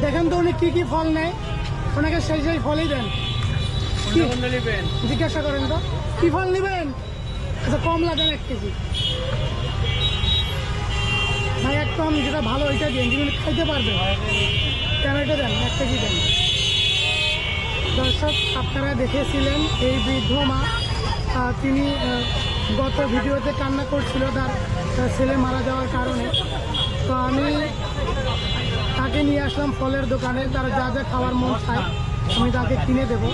দেখেন তো উনি কি কি ফল নেয়, ওনাকে সেই সেই ফলই দেন। জিজ্ঞাসা করেন তো কি ফল নেবেন। আচ্ছা কমলা দেন 1 কেজি। ভাই একদম যেটা ভালো ওইটা দিন, যিনি খাইতে পারবে। টমেটো দেন 1 কেজি দেন। দর্শক আপনারা দেখেছিলেন এই বৃদ্ধ মা, তিনি গত ভিডিওতে কান্না করছিল তার ছেলে মারা যাওয়ার কারণে। তো আমি তাকে নিয়ে আসলাম ফলের দোকানে, তার যা যা খাওয়ার মন চায় আমি তাকে কিনে দেবো।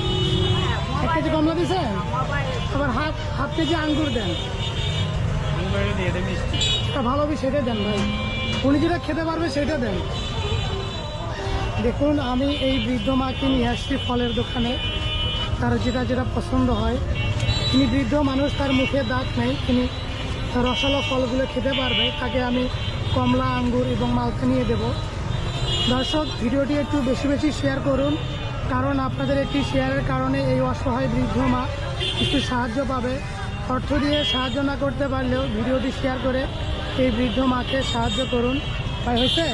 1 কেজি কমলা দিয়েছেন, আবার হাফ কেজি আঙ্গুর দেন। ভালো সেটা দেন ভাই, উনি যেটা খেতে পারবে সেটা দেন। দেখুন আমি এই বৃদ্ধ মাকে নিয়ে আসছি ফলের দোকানে, তার যেটা যেটা পছন্দ হয়। তিনি বৃদ্ধ মানুষ, তার মুখে দাঁত নেই, তিনি রসালো ফলগুলো খেতে পারবে। তাকে আমি কমলা, আঙ্গুর এবং মালটা নিয়ে দেব। দর্শক ভিডিওটি একটু বেশি বেশি শেয়ার করুন, কারণ আপনাদের একটি শেয়ারের কারণে এই অসহায় বৃদ্ধ মা একটু সাহায্য পাবে। অর্থ দিয়ে সাহায্য না করতে পারলেও ভিডিওটি শেয়ার করে এই বৃদ্ধ মাকে সাহায্য করুন। ভাই হয়েছে?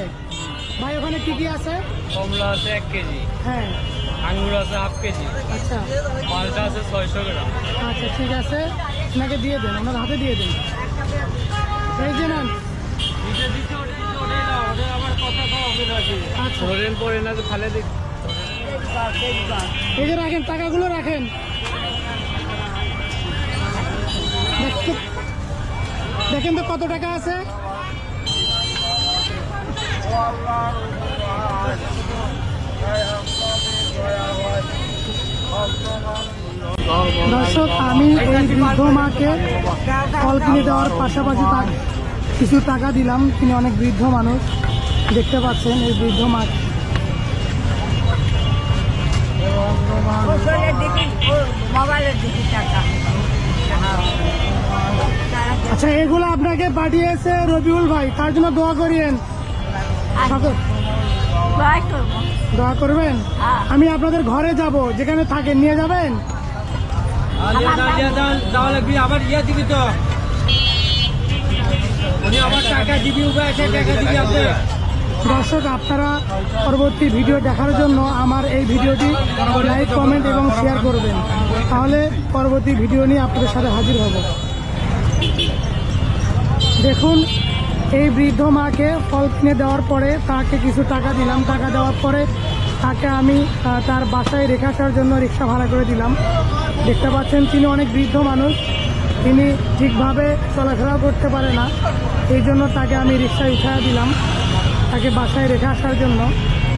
ভাই ওখানে কি কি আছে? কমলা আছে 1 কেজি, হ্যাঁ আঙ্গুর আছে হাফ কেজি, আচ্ছা মালটা আছে 600 গ্রাম। আচ্ছা ঠিক আছে, ওনাকে দিয়ে দেন, ওনার হাতে দিয়ে দেন। এই যে নেন। আচ্ছা ধরেন পরে না খালে দেখ। এই যে রাখেন, টাকাগুলো রাখেন। দেখেন তো কত টাকা আছে। দর্শক আমি এই বৃদ্ধ মাকে ফল কিনে দেওয়ার পাশাপাশি তার কিছু টাকা দিলাম। তিনি অনেক বৃদ্ধ মানুষ, দেখতে পাচ্ছেন এই বৃদ্ধ মাকে। আচ্ছা এগুলো আপনাকে পাঠিয়েছে রবিউল ভাই, তার জন্য দোয়া করিয়েন। দোয়া করবেন। আমি আপনাদের ঘরে যাব, যেখানে থাকেন নিয়ে যাবেন। আবার ইয়ে দিবি তো, আবার টাকা দিবি, দর্শক আপনারা পরবর্তী ভিডিও দেখার জন্য আমার এই ভিডিওটি লাইক, কমেন্ট এবং শেয়ার করবেন, তাহলে পরবর্তী ভিডিও নিয়ে আপনাদের সাথে হাজির হব। দেখুন এই বৃদ্ধ মাকে ফল কিনে দেওয়ার পরে তাকে কিছু টাকা দিলাম। টাকা দেওয়ার পরে তাকে আমি তার বাসায় রেখে আসার জন্য রিক্সা ভাড়া করে দিলাম। দেখতে পাচ্ছেন তিনি অনেক বৃদ্ধ মানুষ, তিনি ঠিকভাবে চলাফেরাও করতে পারে না, এই জন্য তাকে আমি রিক্সায় উঠিয়ে দিলাম তাকে বাসায় রেখে আসার জন্য।